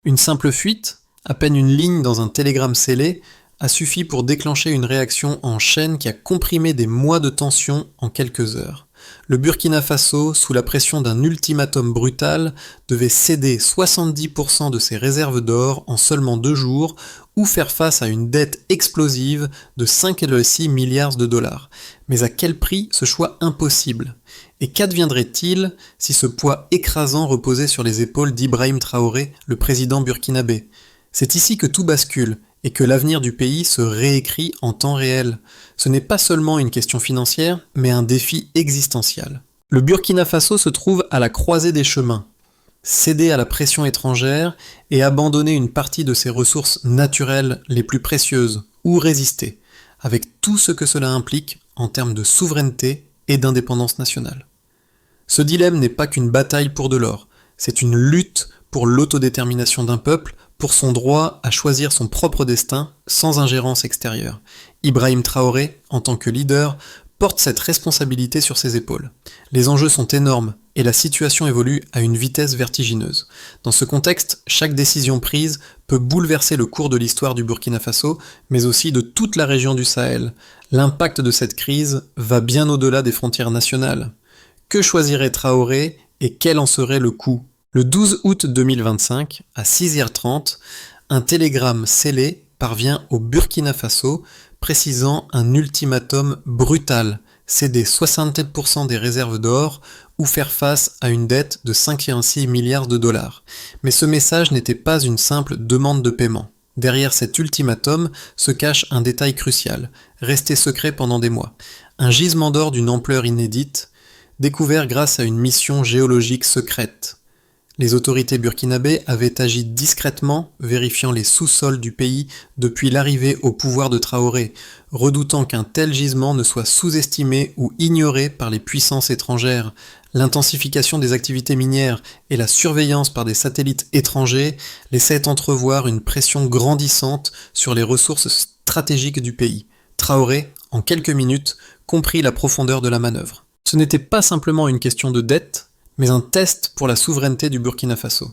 Une simple fuite, à peine une ligne dans un télégramme scellé, a suffi pour déclencher une réaction en chaîne qui a comprimé des mois de tension en quelques heures. Le Burkina Faso, sous la pression d'un ultimatum brutal, devait céder 70% de ses réserves d'or en seulement 2 jours ou faire face à une dette explosive de 5,6 milliards de dollars. Mais à quel prix ce choix impossible ? Et qu'adviendrait-il si ce poids écrasant reposait sur les épaules d'Ibrahim Traoré, le président burkinabé ? C'est ici que tout bascule et que l'avenir du pays se réécrit en temps réel. Ce n'est pas seulement une question financière, mais un défi existentiel. Le Burkina Faso se trouve à la croisée des chemins. Céder à la pression étrangère et abandonner une partie de ses ressources naturelles les plus précieuses, ou résister, avec tout ce que cela implique en termes de souveraineté et d'indépendance nationale. Ce dilemme n'est pas qu'une bataille pour de l'or, c'est une lutte pour l'autodétermination d'un peuple, pour son droit à choisir son propre destin sans ingérence extérieure. Ibrahim Traoré, en tant que leader, porte cette responsabilité sur ses épaules. Les enjeux sont énormes et la situation évolue à une vitesse vertigineuse. Dans ce contexte, chaque décision prise peut bouleverser le cours de l'histoire du Burkina Faso, mais aussi de toute la région du Sahel. L'impact de cette crise va bien au-delà des frontières nationales. Que choisirait Traoré et quel en serait le coût ? Le 12 août 2025, à 6h30, un télégramme scellé parvient au Burkina Faso, précisant un ultimatum brutal, céder 67% des réserves d'or ou faire face à une dette de 5,6 milliards de dollars. Mais ce message n'était pas une simple demande de paiement. Derrière cet ultimatum se cache un détail crucial, resté secret pendant des mois. Un gisement d'or d'une ampleur inédite, découvert grâce à une mission géologique secrète. Les autorités burkinabées avaient agi discrètement, vérifiant les sous-sols du pays depuis l'arrivée au pouvoir de Traoré, redoutant qu'un tel gisement ne soit sous-estimé ou ignoré par les puissances étrangères. L'intensification des activités minières et la surveillance par des satellites étrangers laissaient entrevoir une pression grandissante sur les ressources stratégiques du pays. Traoré, en quelques minutes, comprit la profondeur de la manœuvre. Ce n'était pas simplement une question de dette, mais un test pour la souveraineté du Burkina Faso.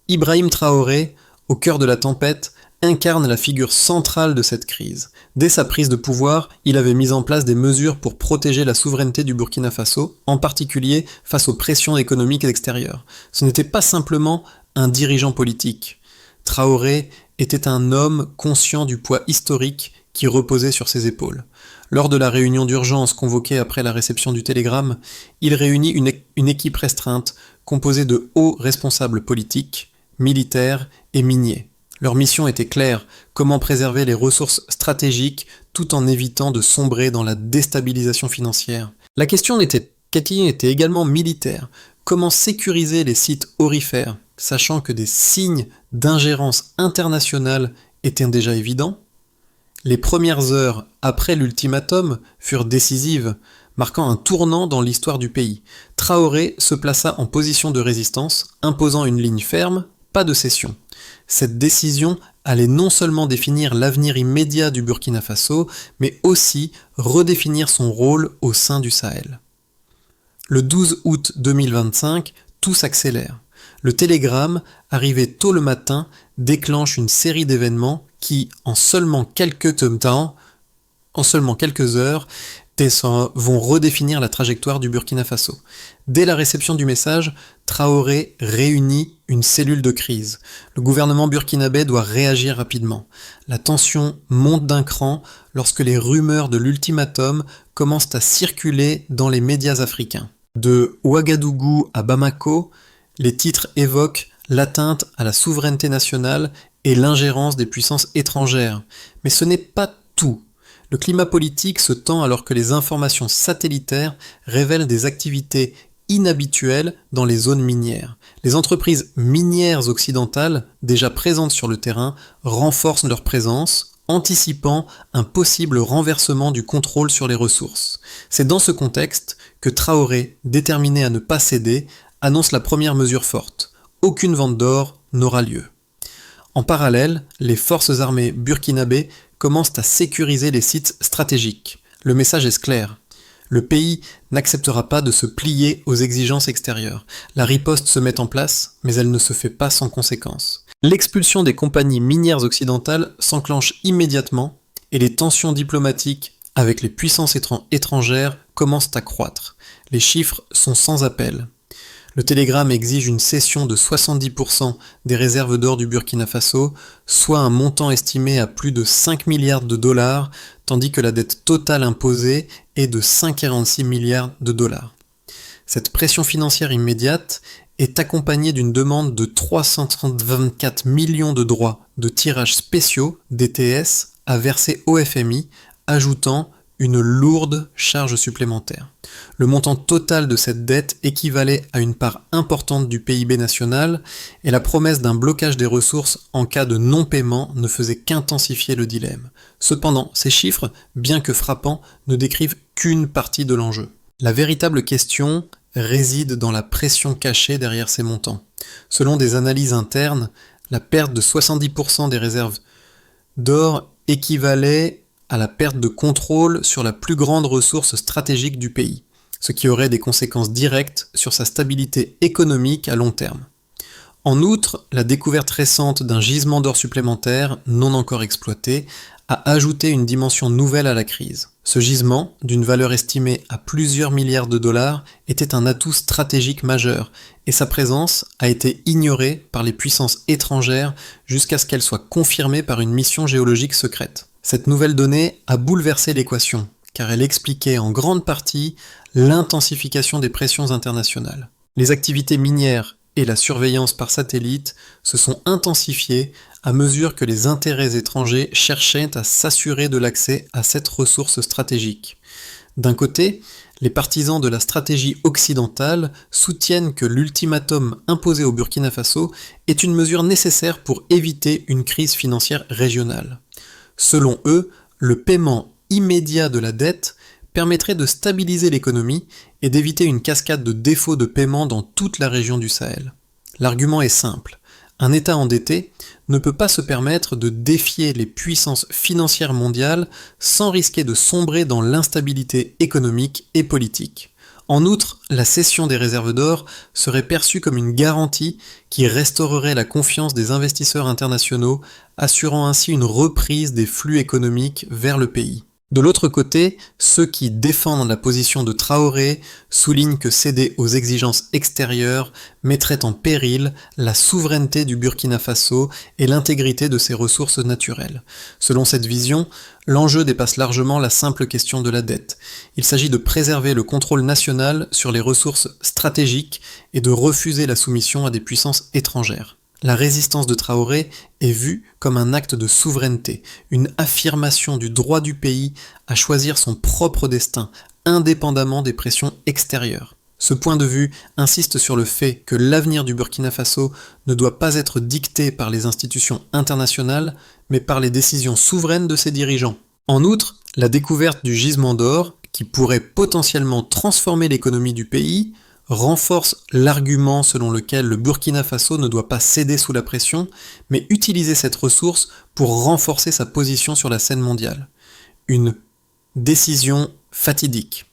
Ibrahim Traoré, au cœur de la tempête, incarne la figure centrale de cette crise. Dès sa prise de pouvoir, il avait mis en place des mesures pour protéger la souveraineté du Burkina Faso, en particulier face aux pressions économiques extérieures. Ce n'était pas simplement un dirigeant politique. Traoré était un homme conscient du poids historique qui reposait sur ses épaules. Lors de la réunion d'urgence convoquée après la réception du télégramme, il réunit une équipe restreinte composée de hauts responsables politiques, militaires et miniers. Leur mission était claire, comment préserver les ressources stratégiques tout en évitant de sombrer dans la déstabilisation financière. La question était également militaire, comment sécuriser les sites aurifères, sachant que des signes d'ingérence internationale étaient déjà évidents. Les premières heures après l'ultimatum furent décisives, marquant un tournant dans l'histoire du pays. Traoré se plaça en position de résistance, imposant une ligne ferme, pas de cession. Cette décision allait non seulement définir l'avenir immédiat du Burkina Faso, mais aussi redéfinir son rôle au sein du Sahel. Le 12 août 2025, tout s'accélère. Le télégramme, arrivé tôt le matin, déclenche une série d'événements qui, en seulement quelques heures, vont redéfinir la trajectoire du Burkina Faso. Dès la réception du message, Traoré réunit une cellule de crise. Le gouvernement burkinabé doit réagir rapidement. La tension monte d'un cran lorsque les rumeurs de l'ultimatum commencent à circuler dans les médias africains. De Ouagadougou à Bamako, les titres évoquent l'atteinte à la souveraineté nationale et l'ingérence des puissances étrangères. Mais ce n'est pas tout. Le climat politique se tend alors que les informations satellitaires révèlent des activités inhabituelles dans les zones minières. Les entreprises minières occidentales, déjà présentes sur le terrain, renforcent leur présence, anticipant un possible renversement du contrôle sur les ressources. C'est dans ce contexte que Traoré, déterminé à ne pas céder, annonce la première mesure forte. Aucune vente d'or n'aura lieu. En parallèle, les forces armées burkinabées commencent à sécuriser les sites stratégiques. Le message est clair. Le pays n'acceptera pas de se plier aux exigences extérieures. La riposte se met en place, mais elle ne se fait pas sans conséquences. L'expulsion des compagnies minières occidentales s'enclenche immédiatement et les tensions diplomatiques avec les puissances étrangères commencent à croître. Les chiffres sont sans appel. Le télégramme exige une cession de 70% des réserves d'or du Burkina Faso, soit un montant estimé à plus de 5 milliards de dollars, tandis que la dette totale imposée est de 5,46 milliards de dollars. Cette pression financière immédiate est accompagnée d'une demande de 324 millions de droits de tirage spéciaux, DTS, à verser au FMI, ajoutant une lourde charge supplémentaire. Le montant total de cette dette équivalait à une part importante du PIB national et la promesse d'un blocage des ressources en cas de non-paiement ne faisait qu'intensifier le dilemme. Cependant, ces chiffres, bien que frappants, ne décrivent qu'une partie de l'enjeu. La véritable question réside dans la pression cachée derrière ces montants. Selon des analyses internes, la perte de 70% des réserves d'or équivalait à la perte de contrôle sur la plus grande ressource stratégique du pays, ce qui aurait des conséquences directes sur sa stabilité économique à long terme. En outre, la découverte récente d'un gisement d'or supplémentaire, non encore exploité, a ajouté une dimension nouvelle à la crise. Ce gisement, d'une valeur estimée à plusieurs milliards de dollars, était un atout stratégique majeur, et sa présence a été ignorée par les puissances étrangères jusqu'à ce qu'elle soit confirmée par une mission géologique secrète. Cette nouvelle donnée a bouleversé l'équation, car elle expliquait en grande partie l'intensification des pressions internationales. Les activités minières et la surveillance par satellite se sont intensifiées à mesure que les intérêts étrangers cherchaient à s'assurer de l'accès à cette ressource stratégique. D'un côté, les partisans de la stratégie occidentale soutiennent que l'ultimatum imposé au Burkina Faso est une mesure nécessaire pour éviter une crise financière régionale. Selon eux, le paiement immédiat de la dette permettrait de stabiliser l'économie et d'éviter une cascade de défauts de paiement dans toute la région du Sahel. L'argument est simple. Un État endetté ne peut pas se permettre de défier les puissances financières mondiales sans risquer de sombrer dans l'instabilité économique et politique. En outre, la cession des réserves d'or serait perçue comme une garantie qui restaurerait la confiance des investisseurs internationaux, assurant ainsi une reprise des flux économiques vers le pays. De l'autre côté, ceux qui défendent la position de Traoré soulignent que céder aux exigences extérieures mettrait en péril la souveraineté du Burkina Faso et l'intégrité de ses ressources naturelles. Selon cette vision, l'enjeu dépasse largement la simple question de la dette. Il s'agit de préserver le contrôle national sur les ressources stratégiques et de refuser la soumission à des puissances étrangères. La résistance de Traoré est vue comme un acte de souveraineté, une affirmation du droit du pays à choisir son propre destin, indépendamment des pressions extérieures. Ce point de vue insiste sur le fait que l'avenir du Burkina Faso ne doit pas être dicté par les institutions internationales, mais par les décisions souveraines de ses dirigeants. En outre, la découverte du gisement d'or, qui pourrait potentiellement transformer l'économie du pays, renforce l'argument selon lequel le Burkina Faso ne doit pas céder sous la pression, mais utiliser cette ressource pour renforcer sa position sur la scène mondiale. Une décision fatidique.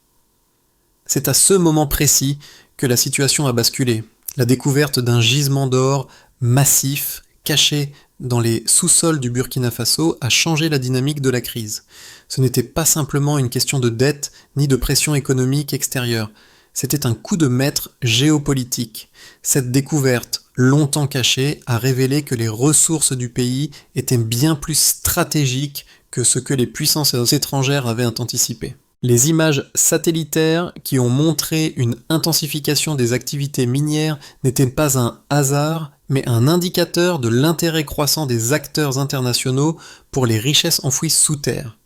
C'est à ce moment précis que la situation a basculé. La découverte d'un gisement d'or massif, caché dans les sous-sols du Burkina Faso, a changé la dynamique de la crise. Ce n'était pas simplement une question de dette ni de pression économique extérieure. C'était un coup de maître géopolitique. Cette découverte, longtemps cachée, a révélé que les ressources du pays étaient bien plus stratégiques que ce que les puissances étrangères avaient anticipé. Les images satellitaires qui ont montré une intensification des activités minières n'étaient pas un hasard, mais un indicateur de l'intérêt croissant des acteurs internationaux pour les richesses enfouies sous terre.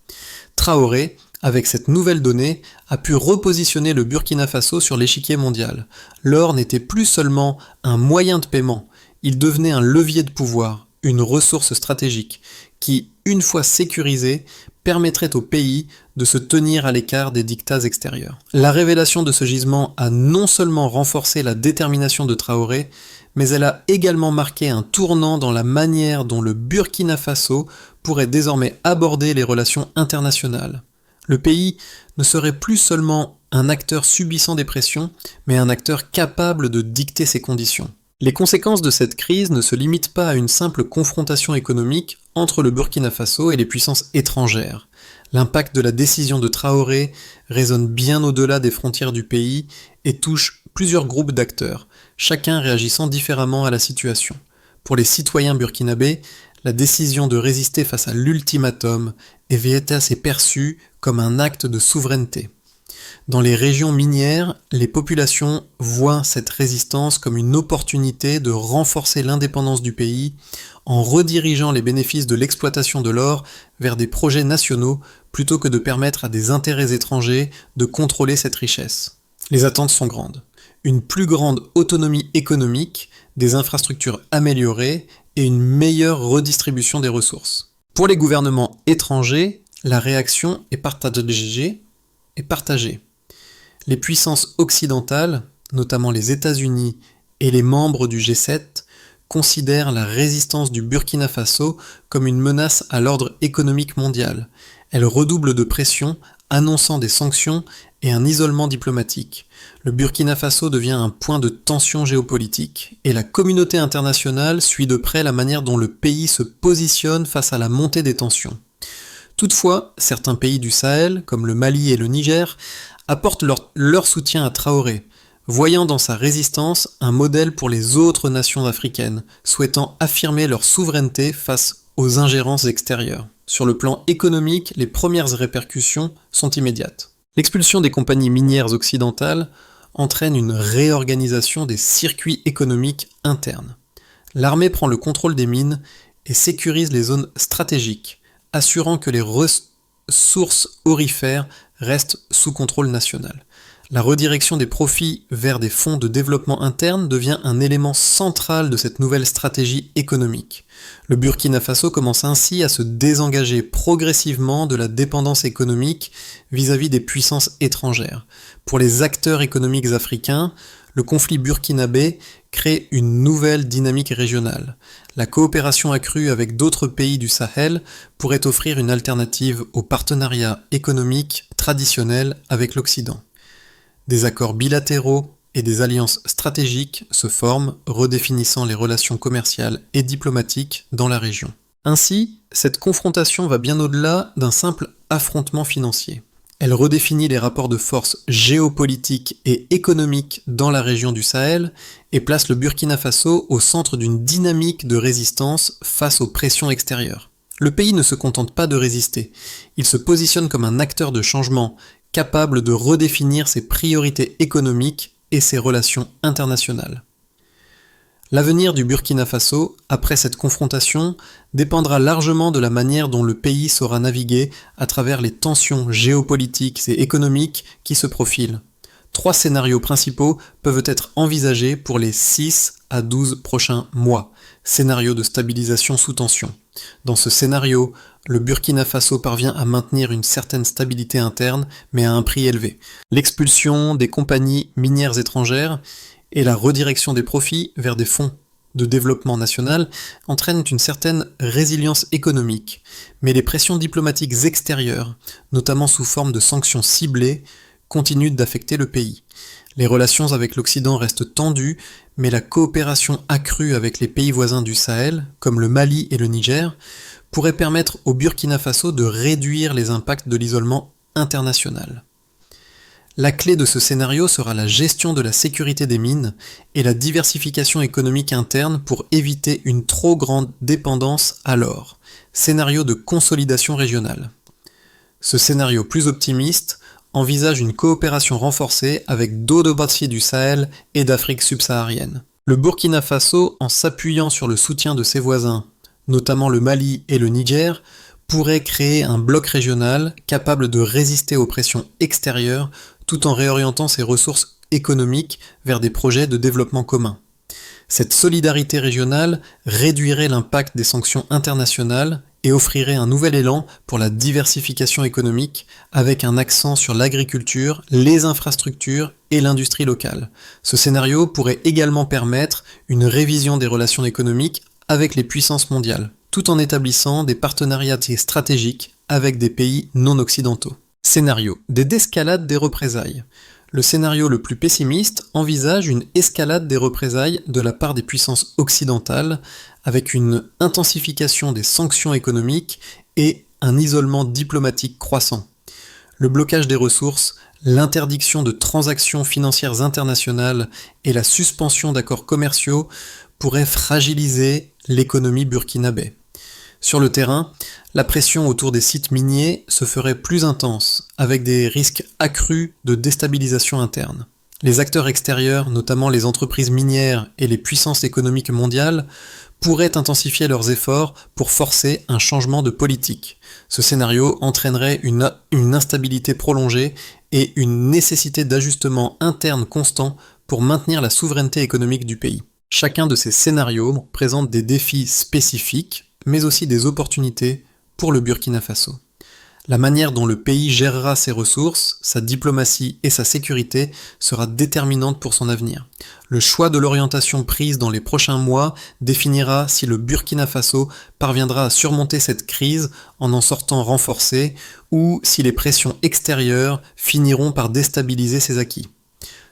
Traoré, avec cette nouvelle donnée, a pu repositionner le Burkina Faso sur l'échiquier mondial. L'or n'était plus seulement un moyen de paiement, il devenait un levier de pouvoir, une ressource stratégique, qui, une fois sécurisée, permettrait au pays de se tenir à l'écart des dictats extérieurs. La révélation de ce gisement a non seulement renforcé la détermination de Traoré, mais elle a également marqué un tournant dans la manière dont le Burkina Faso pourrait désormais aborder les relations internationales. Le pays ne serait plus seulement un acteur subissant des pressions, mais un acteur capable de dicter ses conditions. Les conséquences de cette crise ne se limitent pas à une simple confrontation économique entre le Burkina Faso et les puissances étrangères. L'impact de la décision de Traoré résonne bien au-delà des frontières du pays et touche plusieurs groupes d'acteurs, chacun réagissant différemment à la situation. Pour les citoyens burkinabés, la décision de résister face à l'ultimatum est assez perçue comme un acte de souveraineté. Dans les régions minières, les populations voient cette résistance comme une opportunité de renforcer l'indépendance du pays en redirigeant les bénéfices de l'exploitation de l'or vers des projets nationaux plutôt que de permettre à des intérêts étrangers de contrôler cette richesse. Les attentes sont grandes. Une plus grande autonomie économique, des infrastructures améliorées et une meilleure redistribution des ressources. Pour les gouvernements étrangers, la réaction est partagée. Les puissances occidentales, notamment les États-Unis et les membres du G7, considèrent la résistance du Burkina Faso comme une menace à l'ordre économique mondial. Elles redoublent de pression, annonçant des sanctions et un isolement diplomatique. Le Burkina Faso devient un point de tension géopolitique, et la communauté internationale suit de près la manière dont le pays se positionne face à la montée des tensions. Toutefois, certains pays du Sahel, comme le Mali et le Niger, apportent leur soutien à Traoré, voyant dans sa résistance un modèle pour les autres nations africaines, souhaitant affirmer leur souveraineté face aux ingérences extérieures. Sur le plan économique, les premières répercussions sont immédiates. L'expulsion des compagnies minières occidentales entraîne une réorganisation des circuits économiques internes. L'armée prend le contrôle des mines et sécurise les zones stratégiques, assurant que les ressources aurifères restent sous contrôle national. La redirection des profits vers des fonds de développement interne devient un élément central de cette nouvelle stratégie économique. Le Burkina Faso commence ainsi à se désengager progressivement de la dépendance économique vis-à-vis des puissances étrangères. Pour les acteurs économiques africains, le conflit burkinabé crée une nouvelle dynamique régionale. La coopération accrue avec d'autres pays du Sahel pourrait offrir une alternative au partenariat économique traditionnel avec l'Occident. Des accords bilatéraux et des alliances stratégiques se forment, redéfinissant les relations commerciales et diplomatiques dans la région. Ainsi, cette confrontation va bien au-delà d'un simple affrontement financier. Elle redéfinit les rapports de force géopolitiques et économiques dans la région du Sahel et place le Burkina Faso au centre d'une dynamique de résistance face aux pressions extérieures. Le pays ne se contente pas de résister, il se positionne comme un acteur de changement, capable de redéfinir ses priorités économiques et ses relations internationales. L'avenir du Burkina Faso, après cette confrontation, dépendra largement de la manière dont le pays saura naviguer à travers les tensions géopolitiques et économiques qui se profilent. 3 scénarios principaux peuvent être envisagés pour les 6 à 12 prochains mois. Scénario de stabilisation sous tension. Dans ce scénario, le Burkina Faso parvient à maintenir une certaine stabilité interne, mais à un prix élevé. L'expulsion des compagnies minières étrangères et la redirection des profits vers des fonds de développement national entraînent une certaine résilience économique, mais les pressions diplomatiques extérieures, notamment sous forme de sanctions ciblées, continuent d'affecter le pays. Les relations avec l'Occident restent tendues, mais la coopération accrue avec les pays voisins du Sahel, comme le Mali et le Niger, pourrait permettre au Burkina Faso de réduire les impacts de l'isolement international. La clé de ce scénario sera la gestion de la sécurité des mines et la diversification économique interne pour éviter une trop grande dépendance à l'or. Scénario de consolidation régionale. Ce scénario plus optimiste envisage une coopération renforcée avec d'autres parties du Sahel et d'Afrique subsaharienne. Le Burkina Faso, en s'appuyant sur le soutien de ses voisins, notamment le Mali et le Niger, pourrait créer un bloc régional capable de résister aux pressions extérieures tout en réorientant ses ressources économiques vers des projets de développement commun. Cette solidarité régionale réduirait l'impact des sanctions internationales et offrirait un nouvel élan pour la diversification économique avec un accent sur l'agriculture, les infrastructures et l'industrie locale. Ce scénario pourrait également permettre une révision des relations économiques avec les puissances mondiales, tout en établissant des partenariats stratégiques avec des pays non occidentaux. Scénario des escalades des représailles. Le scénario le plus pessimiste envisage une escalade des représailles de la part des puissances occidentales, avec une intensification des sanctions économiques et un isolement diplomatique croissant. Le blocage des ressources, l'interdiction de transactions financières internationales et la suspension d'accords commerciaux pourraient fragiliser l'économie burkinabé. Sur le terrain, la pression autour des sites miniers se ferait plus intense, avec des risques accrus de déstabilisation interne. Les acteurs extérieurs, notamment les entreprises minières et les puissances économiques mondiales, pourraient intensifier leurs efforts pour forcer un changement de politique. Ce scénario entraînerait une instabilité prolongée et une nécessité d'ajustement interne constant pour maintenir la souveraineté économique du pays. Chacun de ces scénarios présente des défis spécifiques, mais aussi des opportunités pour le Burkina Faso. La manière dont le pays gérera ses ressources, sa diplomatie et sa sécurité sera déterminante pour son avenir. Le choix de l'orientation prise dans les prochains mois définira si le Burkina Faso parviendra à surmonter cette crise en sortant renforcé ou si les pressions extérieures finiront par déstabiliser ses acquis.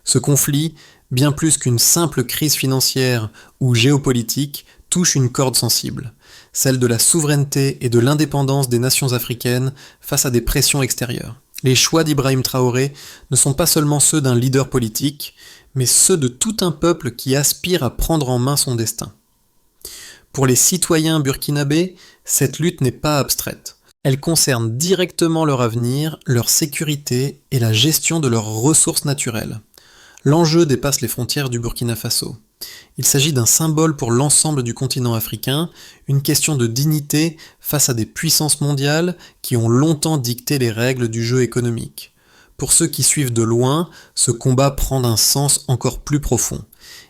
Ce conflit, bien plus qu'une simple crise financière ou géopolitique, touche une corde sensible, celle de la souveraineté et de l'indépendance des nations africaines face à des pressions extérieures. Les choix d'Ibrahim Traoré ne sont pas seulement ceux d'un leader politique, mais ceux de tout un peuple qui aspire à prendre en main son destin. Pour les citoyens burkinabés, cette lutte n'est pas abstraite. Elle concerne directement leur avenir, leur sécurité et la gestion de leurs ressources naturelles. L'enjeu dépasse les frontières du Burkina Faso. Il s'agit d'un symbole pour l'ensemble du continent africain, une question de dignité face à des puissances mondiales qui ont longtemps dicté les règles du jeu économique. Pour ceux qui suivent de loin, ce combat prend un sens encore plus profond.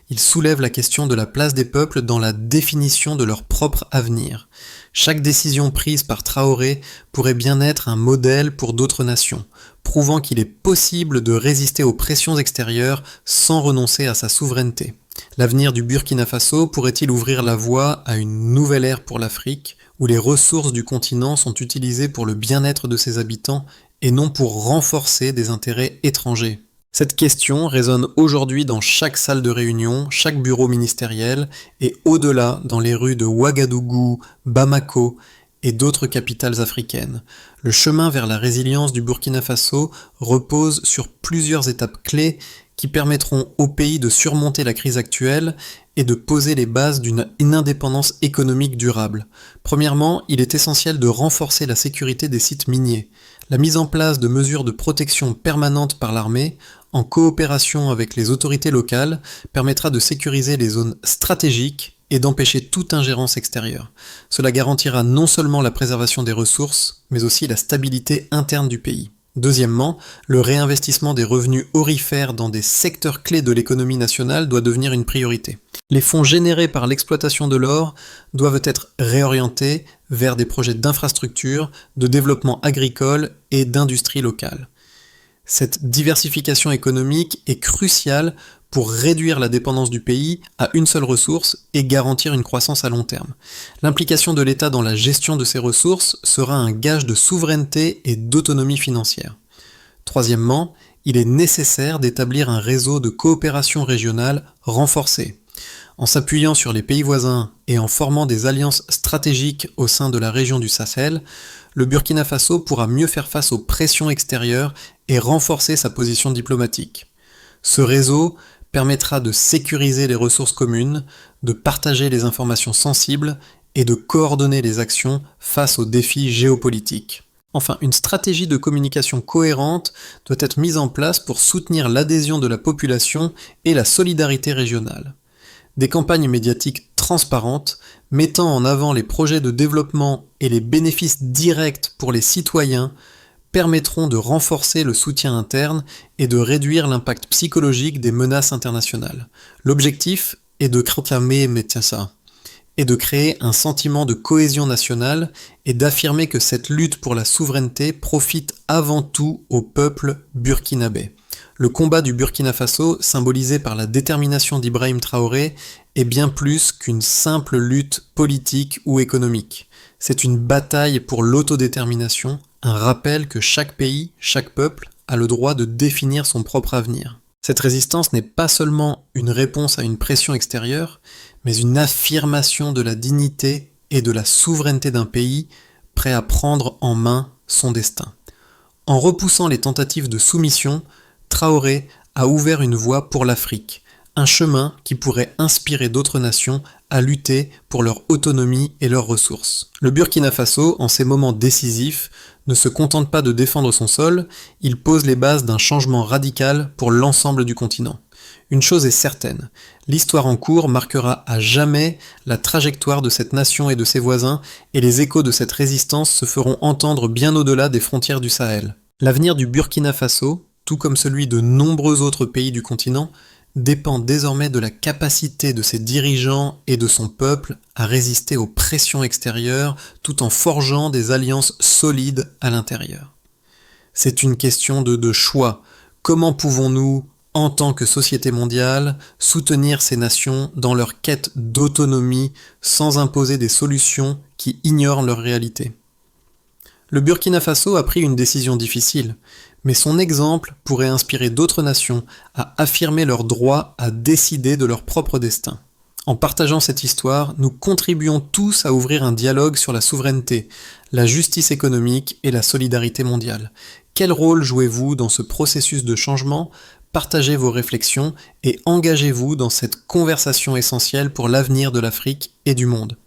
Il soulève la question de la place des peuples dans la définition de leur propre avenir. Chaque décision prise par Traoré pourrait bien être un modèle pour d'autres nations, prouvant qu'il est possible de résister aux pressions extérieures sans renoncer à sa souveraineté. L'avenir du Burkina Faso pourrait-il ouvrir la voie à une nouvelle ère pour l'Afrique, où les ressources du continent sont utilisées pour le bien-être de ses habitants et non pour renforcer des intérêts étrangers? Cette question résonne aujourd'hui dans chaque salle de réunion, chaque bureau ministériel et au-delà dans les rues de Ouagadougou, Bamako et d'autres capitales africaines. Le chemin vers la résilience du Burkina Faso repose sur plusieurs étapes clés qui permettront au pays de surmonter la crise actuelle et de poser les bases d'une indépendance économique durable. Premièrement, il est essentiel de renforcer la sécurité des sites miniers. La mise en place de mesures de protection permanentes par l'armée, en coopération avec les autorités locales, permettra de sécuriser les zones stratégiques et d'empêcher toute ingérence extérieure. Cela garantira non seulement la préservation des ressources, mais aussi la stabilité interne du pays. Deuxièmement, le réinvestissement des revenus aurifères dans des secteurs clés de l'économie nationale doit devenir une priorité. Les fonds générés par l'exploitation de l'or doivent être réorientés vers des projets d'infrastructure, de développement agricole et d'industrie locale. Cette diversification économique est cruciale pour réduire la dépendance du pays à une seule ressource et garantir une croissance à long terme. L'implication de l'État dans la gestion de ces ressources sera un gage de souveraineté et d'autonomie financière. Troisièmement, il est nécessaire d'établir un réseau de coopération régionale renforcé. En s'appuyant sur les pays voisins et en formant des alliances stratégiques au sein de la région du Sahel, le Burkina Faso pourra mieux faire face aux pressions extérieures et renforcer sa position diplomatique. Ce réseau permettra de sécuriser les ressources communes, de partager les informations sensibles et de coordonner les actions face aux défis géopolitiques. Enfin, une stratégie de communication cohérente doit être mise en place pour soutenir l'adhésion de la population et la solidarité régionale. Des campagnes médiatiques transparentes, mettant en avant les projets de développement et les bénéfices directs pour les citoyens, permettront de renforcer le soutien interne et de réduire l'impact psychologique des menaces internationales. L'objectif est de créer un sentiment de cohésion nationale et d'affirmer que cette lutte pour la souveraineté profite avant tout au peuple burkinabé. Le combat du Burkina Faso, symbolisé par la détermination d'Ibrahim Traoré, est bien plus qu'une simple lutte politique ou économique. C'est une bataille pour l'autodétermination, un rappel que chaque pays, chaque peuple a le droit de définir son propre avenir. Cette résistance n'est pas seulement une réponse à une pression extérieure, mais une affirmation de la dignité et de la souveraineté d'un pays prêt à prendre en main son destin. En repoussant les tentatives de soumission, Traoré a ouvert une voie pour l'Afrique, un chemin qui pourrait inspirer d'autres nations à lutter pour leur autonomie et leurs ressources. Le Burkina Faso, en ces moments décisifs, ne se contente pas de défendre son sol, il pose les bases d'un changement radical pour l'ensemble du continent. Une chose est certaine, l'histoire en cours marquera à jamais la trajectoire de cette nation et de ses voisins, et les échos de cette résistance se feront entendre bien au-delà des frontières du Sahel. L'avenir du Burkina Faso, tout comme celui de nombreux autres pays du continent, dépend désormais de la capacité de ses dirigeants et de son peuple à résister aux pressions extérieures tout en forgeant des alliances solides à l'intérieur. C'est une question de choix. Comment pouvons-nous, en tant que société mondiale, soutenir ces nations dans leur quête d'autonomie sans imposer des solutions qui ignorent leur réalité ? Le Burkina Faso a pris une décision difficile, mais son exemple pourrait inspirer d'autres nations à affirmer leur droit à décider de leur propre destin. En partageant cette histoire, nous contribuons tous à ouvrir un dialogue sur la souveraineté, la justice économique et la solidarité mondiale. Quel rôle jouez-vous dans ce processus de changement ? Partagez vos réflexions et engagez-vous dans cette conversation essentielle pour l'avenir de l'Afrique et du monde.